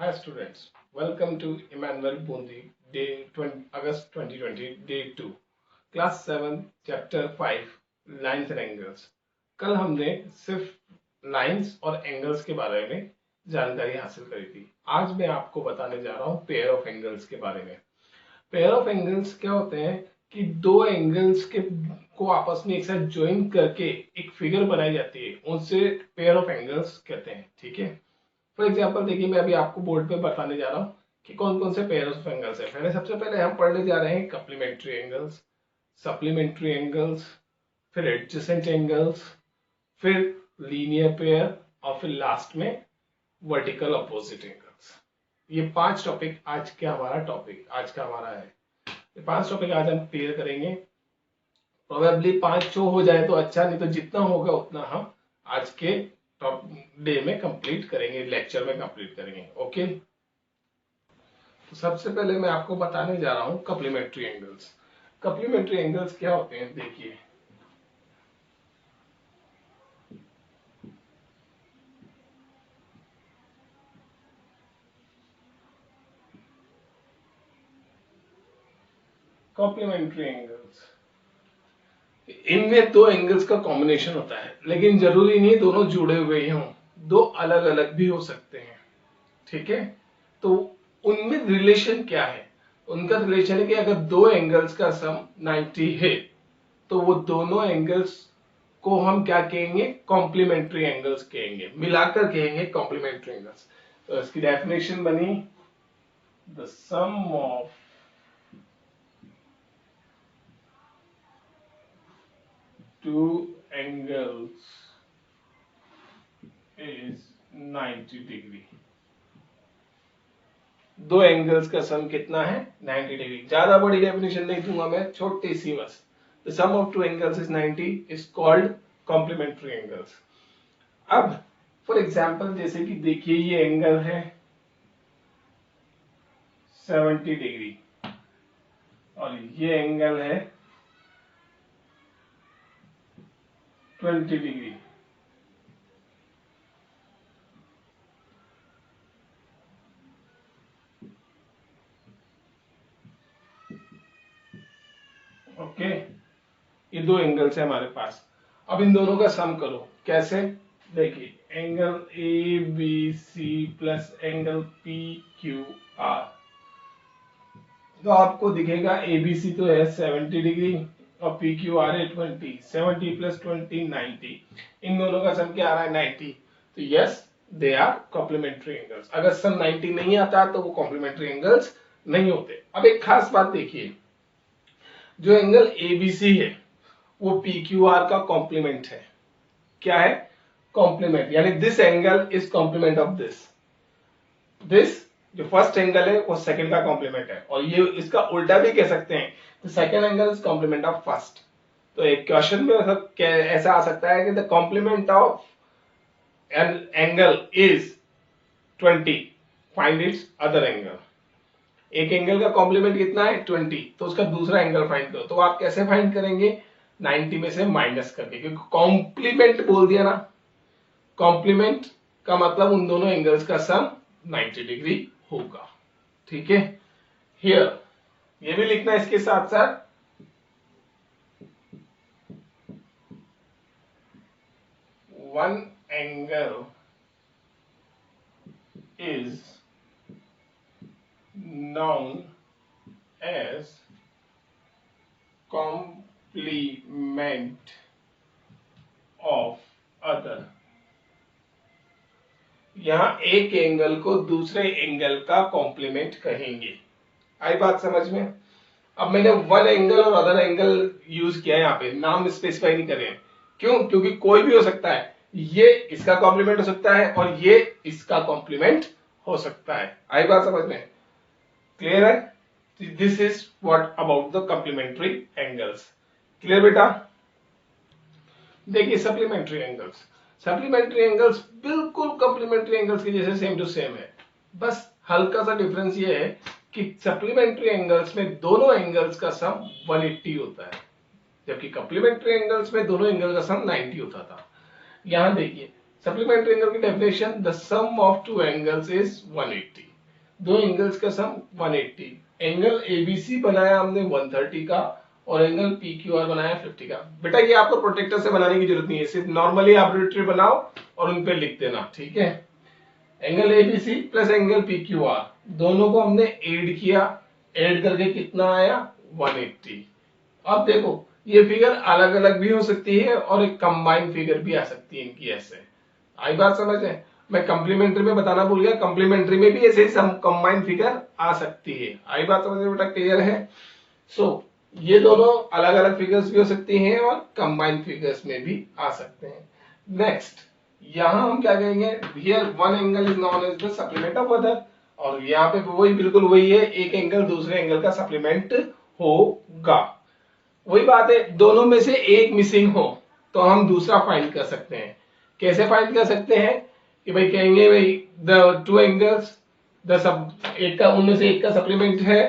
Hi students, welcome to Emmanuel Bundi, day 20, August 2020, day 2, class 7, chapter 5, lines and angles. कल हमने सिर्फ lines और angles के बारे में जानकारी हासिल करी थी। आज मैं आपको बताने जा रहा हूँ पेयर ऑफ एंगल्स के बारे में। पेयर ऑफ एंगल्स क्या होते हैं कि दो एंगल्स के को आपस में एक साथ ज्वाइन करके एक फिगर बनाई जाती है, उनसे पेयर ऑफ एंगल्स कहते हैं। ठीक है, फॉर एग्जाम्पल देखिए, मैं अभी आपको बोर्ड पे बताने जा रहा हूँ कि कौन कौन से पेयर ऑफ एंगल्स है। पहले सबसे पहले हम पढ़ने जा रहे हैं कप्लीमेंट्री एंगल्स, सप्लीमेंट्री एंगल्स, फिर एडजेसेंट एंगल्स, फिर लीनियर पेयर और फिर लास्ट में वर्टिकल अपोजिट एंगल्स। ये 5 टॉपिक आज का हमारा है। ये 5 टॉपिक आज हम क्लियर करेंगे। प्रोबेबली 5 शो हो जाए तो अच्छा, नहीं तो जितना होगा उतना हम आज के डे में कंप्लीट करेंगे, लेक्चर में कंप्लीट करेंगे। ओके, तो सबसे पहले मैं आपको बताने जा रहा हूं कप्लीमेंट्री एंगल्स। कप्लीमेंट्री एंगल्स क्या होते हैं, देखिए। कॉम्प्लीमेंट्री एंगल्स, इनमें दो एंगल्स का कॉम्बिनेशन होता है, लेकिन जरूरी नहीं दोनों जुड़े हुए ही हों, दो अलग अलग भी हो सकते हैं। ठीक है, तो उनमें रिलेशन क्या है? उनका रिलेशन है कि अगर दो एंगल्स का सम 90 है तो वो दोनों एंगल्स को हम क्या कहेंगे? कॉम्प्लीमेंट्री एंगल्स कहेंगे, मिलाकर कहेंगे कॉम्प्लीमेंट्री एंगल्स। तो इसकी डेफिनेशन बनी the sum of two angles is 90 degree. दो एंगल्स का सम कितना है? 90 डिग्री। ज्यादा बड़ी डेफिनेशन नहीं दूंगा मैं, छोटी सी बस। The sum of two angles is 90 is called complementary angles. अब फॉर एग्जांपल जैसे कि देखिए, ये एंगल है 70 डिग्री और ये एंगल है 20 डिग्री। ओके, ये दो एंगल्स है हमारे पास। अब इन दोनों का सम करो। कैसे? देखिए, angle A B C plus angle P Q R, तो आपको दिखेगा एबीसी तो है 70 डिग्री और पी क्यू आर है 20। 70 प्लस 20 90। इन दोनों का सम क्या आ रहा है? 90। तो yes, they are complementary angles. अगर सम 90 नहीं आता तो वो कॉम्प्लीमेंट्री एंगल्स नहीं होते। अब एक खास बात देखिए, जो एंगल एबीसी है वो पी क्यू आर का कॉम्प्लीमेंट है। क्या है? कॉम्प्लीमेंट, यानी this angle is complement of this जो फर्स्ट एंगल है वो सेकंड का कॉम्प्लीमेंट है, और ये इसका उल्टा भी कह सकते हैं, the second angle is complement of first. तो एक क्वेश्चन में ऐसा आ सकता है कि the complement of an angle is 20, find its other angle. एक एंगल का कॉम्प्लीमेंट कितना है? 20, तो उसका दूसरा एंगल फाइंड करो। तो आप कैसे फाइंड करेंगे? 90 में से माइनस करके, क्योंकि कॉम्प्लीमेंट बोल दिया ना। कॉम्प्लीमेंट का मतलब उन दोनों एंगल्स का सम 90 डिग्री होगा। ठीक है, हियर ये भी लिखना है इसके साथ साथ, one angle is known as complement of other। यहां एक एंगल को दूसरे एंगल का कॉम्प्लीमेंट कहेंगे। आई बात समझ में? अब मैंने वन एंगल और अदर एंगल यूज किया है, यहाँ पे नाम स्पेसिफाई नहीं करे। क्यों? क्योंकि कोई भी हो सकता है, ये इसका कॉम्प्लीमेंट हो सकता है और ये इसका कॉम्प्लीमेंट हो सकता है। आई बात समझ में? क्लियर है? This is what about the complementary angles. Clear बेटा? देखिए, सप्लीमेंट्री एंगल्स, सप्लीमेंट्री एंगल्स बिल्कुल कॉम्प्लीमेंट्री एंगल्स के जैसे सेम टू सेम है। बस हल्का सा डिफरेंस ये है कि सप्लीमेंट्री एंगल्स में दोनों एंगल्स का सम 180 होता है, जबकि कॉम्प्लीमेंट्री एंगल्स में दोनों एंगल का सम 90 होता था। यहां देखिए, सप्लीमेंट्री एंगल की definition, the sum of two angles is 180। दो एंगल्स का सम 180। एंगल एबीसी बनाया हमने 130 का और एंगल पीक्यूआर बनाया 50 का। बेटा ये आपको प्रोटेक्टर से बनाने की जरूरत नहीं है, सिर्फ नॉर्मली आर्बिट्री बनाओ और उन पे लिख देना, ठीक है। Angle ABC plus angle PQR दोनों को हमने ऐड किया, ऐड करके कितना आया 180। अब देखो ये फिगर अलग अलग भी हो सकती है और एक कंबाइंड फिगर भी आ सकती है इनकी, ऐसे आई बात समझ है। मैं कॉम्प्लीमेंट्री में बताना भूल गया, कॉम्प्लीमेंट्री में भी ऐसे कंबाइंड फिगर आ सकती है, आई बात समझ में बेटा, क्लियर है। सो ये दोनों अलग अलग फिगर्स भी हो सकती हैं और कंबाइंड फिगर्स में भी आ सकते हैं। नेक्स्ट यहां हम क्या कहेंगे, here one angle is known as the supplement of other, और यहाँ पे वही बिल्कुल वही है, एक एंगल दूसरे एंगल का सप्लीमेंट होगा। वही बात है, दोनों में से एक मिसिंग हो तो हम दूसरा फाइंड कर सकते हैं। कैसे फाइंड कर सकते हैं कि भाई कहेंगे भाई the two angles the sub एक का उनमें से एक का सप्लीमेंट है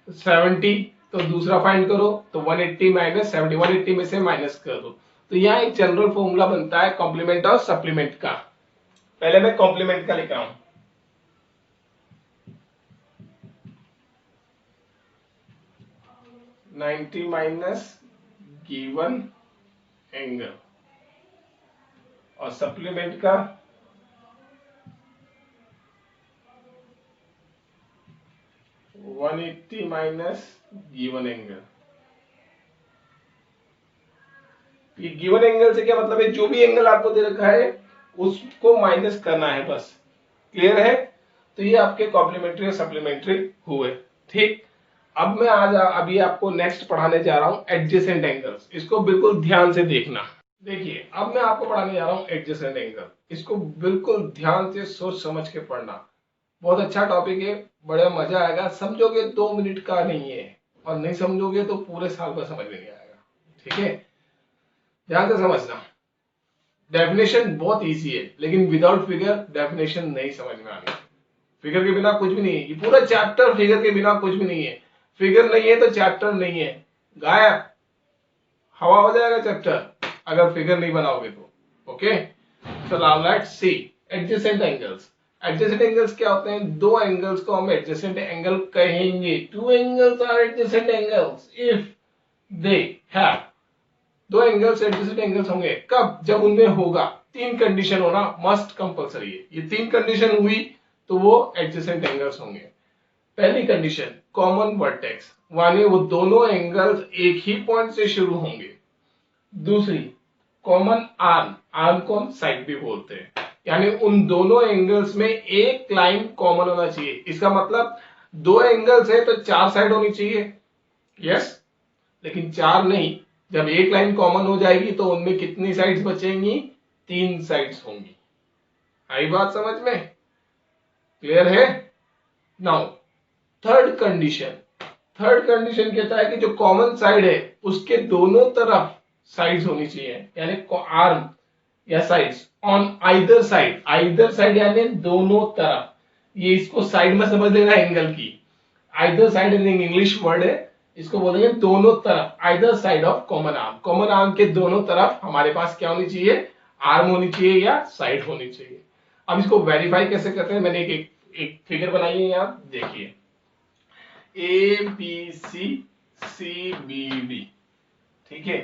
70, तो दूसरा फाइंड करो तो 180 माइनस 70, 180 में से माइनस कर दो। तो यहाँ एक जनरल फॉर्मूला बनता है कॉम्प्लीमेंट और सप्लीमेंट का। पहले मैं कॉम्प्लीमेंट का लिख रहा हूं, 90 माइनस गिवन एंगल, और सप्लीमेंट का 180 माइनस गिवन एंगल। ये गिवन एंगल से क्या मतलब है, जो भी एंगल आपको दे रखा है उसको माइनस करना है बस, क्लियर है। तो ये आपके कॉम्प्लीमेंट्री और सप्लीमेंट्री हुए, ठीक। अब मैं आज अभी आपको नेक्स्ट पढ़ाने जा रहा हूं एडजेसेंट एंगल्स, इसको बिल्कुल ध्यान से देखना। देखिए अब मैं आपको पढ़ाने जा रहा हूं एडजेसेंट एंगल, इसको बिल्कुल ध्यान से सोच समझ के पढ़ना। बहुत अच्छा टॉपिक है, बड़ा मजा आएगा, समझोगे 2 मिनट का नहीं है, और नहीं समझोगे तो पूरे साल का समझ में नहीं आएगा, ठीक है। ध्यान से समझना, डेफिनेशन बहुत इजी है लेकिन विदाउट फिगर डेफिनेशन नहीं समझ में आनी। फिगर के बिना कुछ भी नहीं है, ये पूरा चैप्टर फिगर के बिना कुछ भी नहीं है। फिगर नहीं है तो चैप्टर नहीं है, गायब, हवा हो जाएगा चैप्टर अगर फिगर नहीं बनाओगे तो। Okay, so now let's see adjacent angles. Adjacent angles क्या होते हैं, दो एंगल्स को हम एडजेसेंट एंगल कहेंगे। Two angles are adjacent angles if they have, दो एंगल्स एडजेसेंट एंगल्स होंगे कब, जब उनमें होगा तीन कंडीशन होना मस्ट कंपलसरी है। ये तीन कंडीशन हुई तो वो एडजेसेंट एंगल्स होंगे। पहली कंडीशन कॉमन वर्टेक्स, माने वो दोनों एंगल्स एक ही पॉइंट से शुरू होंगे। दूसरी कॉमन आर्म, आर्म को हम साइड भी बोलते हैं, यानी उन दोनों एंगल्स में एक लाइन कॉमन होना चाहिए। इसका मतलब दो एंगल्स है तो चार साइड होनी चाहिए, यस, लेकिन चार नहीं, जब एक लाइन कॉमन हो जाएगी तो उनमें कितनी साइड्स बचेंगी, तीन साइड्स होंगी। आई बात समझ में, क्लियर है। Now third condition, third condition कहता है कि जो कॉमन साइड है उसके दोनों तरफ साइड्स होनी चाहिए, यानी आर्म या sides on either side, either side यानी दोनों तरफ। ये इसको साइड में समझ लेना एंगल की, either side in English word है, इसको बोलेंगे दोनों तरफ, either side of common arm. Common arm के दोनों तरफ हमारे पास क्या होनी चाहिए, आर्म होनी चाहिए या साइड होनी चाहिए। अब इसको वेरीफाई कैसे करते हैं, मैंने एक फिगर बनाई है यहाँ, देखिए A B C B D, ठीक है।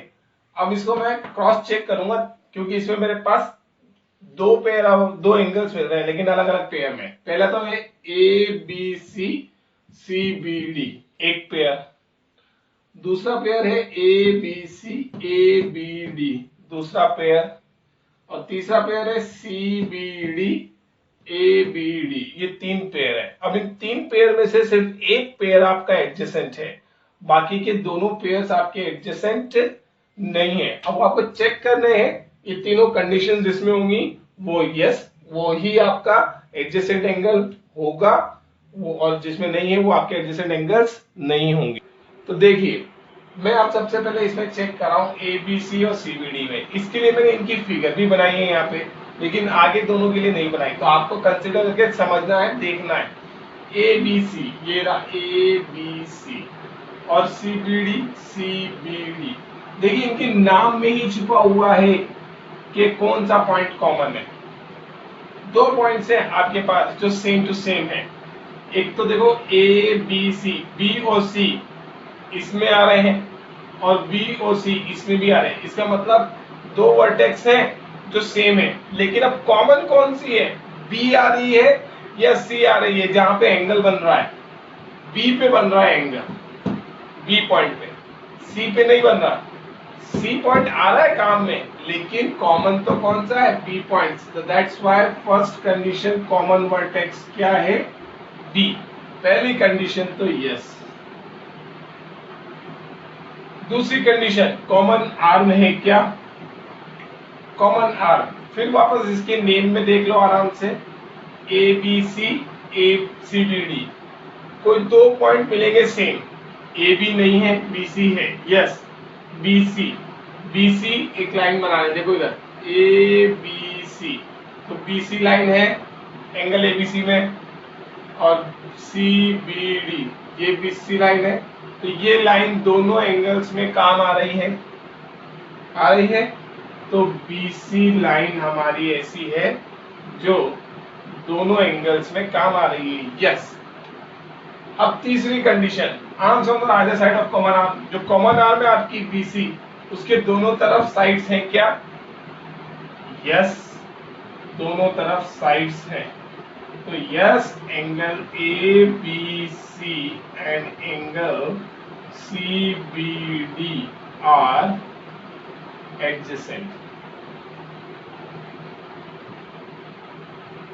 अब इसको मैं क्रॉस चेक करूंगा क्योंकि इसमें मेरे पास दो पेयर दो एंगल्स मिल रहे हैं लेकिन अलग अलग पेयर में। पहला तो है A B C B D एक पेयर, दूसरा पेयर है ए बी डी दूसरा पेयर, और तीसरा पेयर है C B D A B D, ये तीन पेयर है। अब इन तीन पेयर में से सिर्फ एक पेयर आपका एडजेसेंट है, बाकी के दोनों पेयर्स आपके एडजेसेंट नहीं है। अब आपको चेक करने हैं ये तीनों कंडीशन जिसमें होंगी वो यस, वो ही आपका एडजेसेंट एंगल होगा, वो और जिसमें नहीं है वो आपके एडजेसेंट एंगल्स नहीं होंगे। तो देखिए मैं आप सबसे पहले इसमें चेक कर रहा हूं ए बी सी और सी बी डी में, इसके लिए मैंने इनकी फिगर भी बनाई है यहाँ पे, लेकिन आगे दोनों के लिए नहीं बनाई, तो आपको कंसिडर करके समझना है, देखना है। ए बी सी, ये रहा ए बी सी, और सी बी डी, देखिए इनके नाम में ही छुपा हुआ है कि कौन सा पॉइंट कॉमन है। दो पॉइंट्स हैं आपके पास जो सेम टू सेम है, एक तो देखो ए बी सी, बी और सी इसमें आ रहे हैं और बी और सी इसमें भी आ रहे हैं। इसका मतलब दो वर्टेक्स हैं जो सेम है, लेकिन अब कॉमन कौन सी है? बी आ रही है या सी आ रही है? जहां पे एंगल बन रहा है बी पे बन रहा है एंगल, बी पॉइंट पे, सी पे नहीं बन रहा। सी पॉइंट आ रहा है काम में, लेकिन कॉमन तो कौन सा है? B point. तो that's why first condition common vertex क्या है? बी। पहली कंडीशन तो यस। दूसरी कंडीशन कॉमन आर में है क्या? Common arm. फिर वापस इसके नेम में देख लो आराम से, A B C D D, कोई दो पॉइंट मिलेंगे सेम। ए बी नहीं है, बी सी है, यस बी सी एक लाइन बना लें। देखो इधर ए बी सी, तो बी सी लाइन है एंगल ए बी सी में, और सी बी डी ये बी सी लाइन है। तो ये लाइन दोनों एंगल्स में काम आ रही है, आ रही है। तो बी सी लाइन हमारी ऐसी है जो दोनों एंगल्स में काम आ रही है, यस। अब तीसरी condition, arm on either side of common arm. जो कॉमन आर्म है आपकी बीसी, उसके दोनों तरफ साइड्स हैं क्या? यस, दोनों तरफ साइड्स हैं। तो yes, angle A B C and angle C B D are adjacent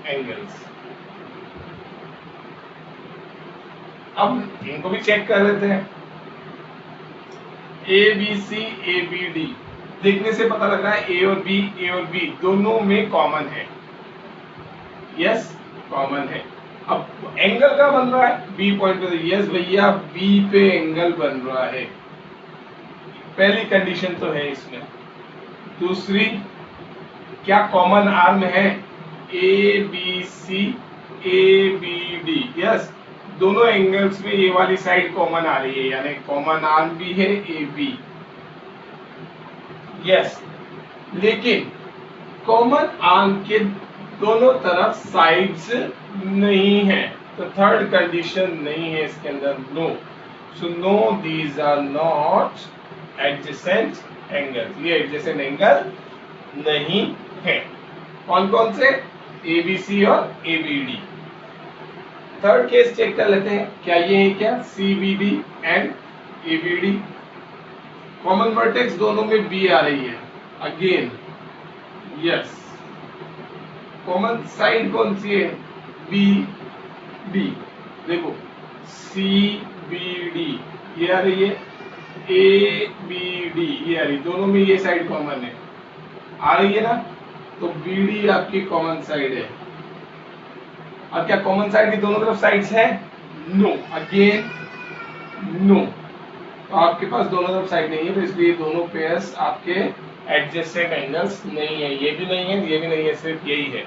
angles. अब इनको भी चेक कर लेते हैं। A B C A B D देखने से पता लग रहा है ए और बी दोनों में कॉमन है, यस कॉमन है। अब एंगल का बन रहा है बी पॉइंट पे, यस भैया बी पे एंगल बन रहा है। पहली कंडीशन तो है इसमें। दूसरी, क्या कॉमन आर्म है? A B C A B D, yes दोनों एंगल्स में ये वाली साइड कॉमन आ रही है, यानी कॉमन आर्म भी है ए बी, यस। लेकिन कॉमन आर्म के दोनों तरफ साइड्स नहीं है, तो थर्ड कंडीशन नहीं है इसके अंदर, no. So no, these are not adjacent angles, ये एडजेसेंट एंगल नहीं है। कौन कौन से? ए बी सी और A B D. Third case check कर लेते हैं, क्या ये है क्या? C B D and A B D, common vertex दोनों में बी आ रही है, अगेन यस। कॉमन साइड कौन सी है? बी डी, देखो सी बी डी ये आ रही है, ए बी डी ये आ रही, दोनों में ये साइड कॉमन है, आ रही है ना? तो बी डी आपकी कॉमन साइड है। अब क्या कॉमन साइड की दोनों तरफ साइड्स है? No, again no. तो आपके पास दोनों तरफ साइड नहीं है, तो इसलिए दोनों पेयर्स आपके एडजेसेंट एंगल्स नहीं है, ये भी नहीं है, ये भी नहीं है, सिर्फ यही है।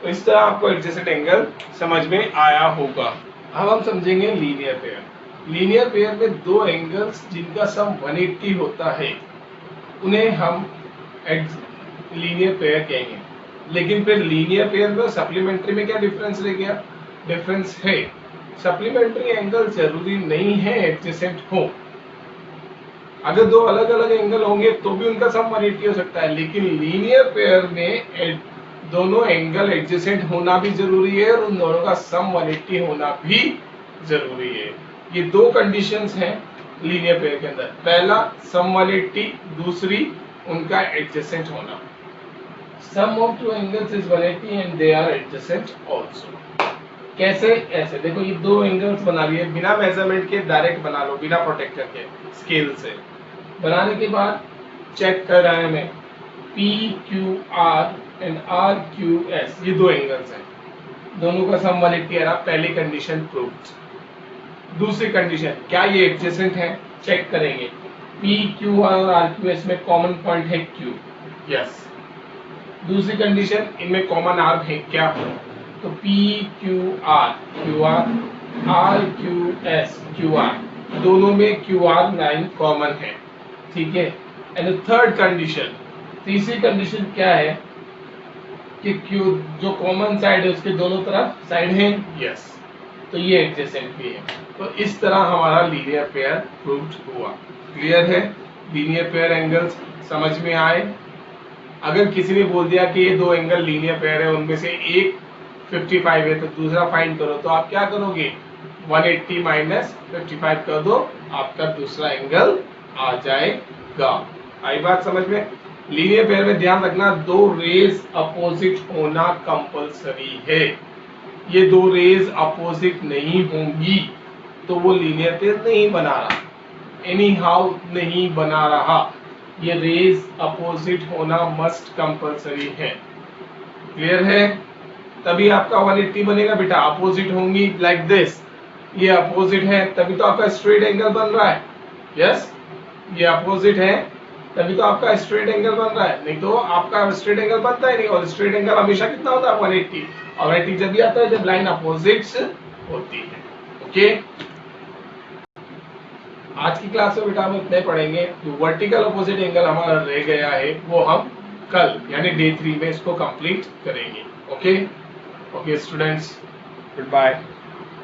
तो इस तरह आपको एडजेसेंट एंगल समझ में आया होगा। अब हम समझेंगे लीनियर पेयर। लीनियर पेयर में दो एंगल्स जिनका सम 180 होता है, उन्हें हम लीनियर पेयर कहेंगे। लेकिन फिर लीनियर पेयर में सप्लीमेंट्री में क्या डिफरेंस रह गया? डिफरेंस है, सप्लीमेंट्री एंगल जरूरी नहीं है एडजेसेंट हो। अगर दो अलग अलग एंगल होंगे तो भी उनका सम 180 हो सकता है, लेकिन लीनियर पेयर में दोनों एंगल एडजेसेंट होना भी जरूरी है और उन दोनों का सम 180 होना भी जरूरी है। ये दो कंडीशंस हैं लीनियर पेयर के अंदर, पहला सम 180, दूसरी उनका एडजेसेंट होना। Sum of two angles is 180 and they are adjacent also. कैसे? ऐसे देखो, ये दो एंगल्स बना लिए बिना मेजरमेंट के, डायरेक्ट बना लो बिना प्रोटेक्टर के, स्केल से बनाने के बाद चेक कर रहे हैं, मैं P Q R and R Q S, ये दो एंगल्स हैं, दोनों का सम 180 आ रहा, पहली कंडीशन प्रूव्ड। दूसरी कंडीशन, क्या ये एडजेसेंट है? चेक करेंगे, पी क्यू आर और आर क्यू एस में कॉमन पॉइंट है क्यू, यस। दूसरी कंडीशन, इनमें कॉमन आर्म है क्या? तो P Q R R Q S Q R, दोनों में क्यू आर लाइन कॉमन है, ठीक है। एंड थर्ड कंडीशन, तीसरी कंडीशन क्या है कि क्यू जो कॉमन साइड है उसके दोनों तरफ साइड है, यस। तो ये एडजेसेंट भी है। तो इस तरह हमारा लीनियर पेयर प्रूव्ड हुआ। क्लियर है? लीनियर पेयर एंगल्स समझ में आए? अगर किसी ने बोल दिया कि ये दो एंगल लीनियर पेयर है, उनमें से एक 55 है तो दूसरा फाइंड करो, तो आप क्या करोगे? 180 माइनस 55 कर दो, आपका दूसरा एंगल आ जाएगा। आई बात समझ में? लीनियर पेयर में ध्यान रखना, दो रेज अपोजिट होना कंपलसरी है। ये दो रेज अपोजिट नहीं होंगी तो वो लीनियर पेयर नहीं बना रहा, एनी हाउ नहीं बना रहा। ये रेज अपोजिट होना मस्ट कंपलसरी है। क्लियर है? तभी आपका 180 बनेगा बेटा। अपोजिट होंगी लाइक दिस, ये अपोजिट है तभी तो आपका स्ट्रेट एंगल बन रहा है। यस, ये अपोजिट है तभी तो आपका स्ट्रेट एंगल बन रहा है, नहीं तो आपका स्ट्रेट एंगल बनता ही नहीं। और स्ट्रेट एंगल हमेशा कितना होता है? 180। और 180 जब भी आता है जब लाइन अपोजिट्स होती है। ओके, आज की क्लास में बेटा हम इतने पढ़ेंगे। जो वर्टिकल अपोजिट एंगल हमारा रह गया है वो हम कल यानी डे 3 में इसको कंप्लीट करेंगे। Okay okay students, good bye.